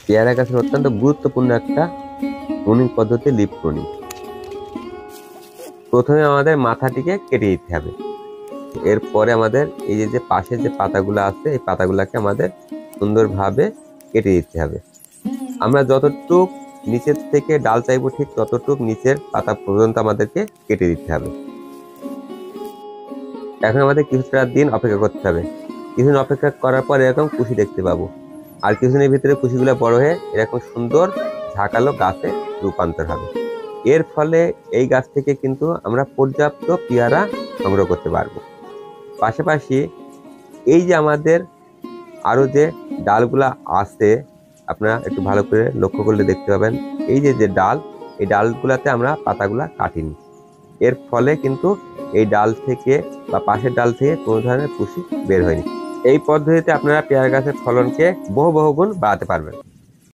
পেয়ারা গাছের অত্যন্ত গুরুত্বপূর্ণ একটা প্রুনিং পদ্ধতি লিফ প্রুনিং। প্রথমে আমাদের মাথাটিকে কেটে দিতে হবে। এরপরে আমাদের এই যে পাশে যে পাতাগুলো আছে এই পাতাগুলোকে আমাদের সুন্দরভাবে কেটে দিতে হবে। আমরা যতটুক নিচের থেকে ডাল চাইবো ঠিক ততটুক নিচের পাতা পর্যন্ত আমাদেরকে কেটে দিতে হবে। এখন আমাদের কিছুটা দিন অপেক্ষা করতে হবে। কিছুদিন অপেক্ষা করার পর এরকম কুশি দেখতে পাবো। আর কিছুদিনের ভিতরে কুশিগুলো বড় হয়ে এরকম সুন্দর ঝাঁকালো গাছে রূপান্তর হবে। এর ফলে এই গাছ থেকে কিন্তু আমরা পর্যাপ্ত পেয়ারা সংগ্রহ করতে পারবো। পাশাপাশি এই যে আমাদের আরো যে ডালগুলা আছে আপনারা একটু ভালো করে লক্ষ্য করলে দেখতে পাবেন, এই যে ডাল, এই ডালগুলাতে আমরা পাতাগুলা কাটিনি। এর ফলে কিন্তু এই ডাল থেকে বা পাশের ডাল থেকে কোনো ধরনের কুশি বের হয়নি। এই পদ্ধতিতে আপনারা পেয়ারা গাছের ফলনকে বহু গুণ বাড়াতে পারবেন।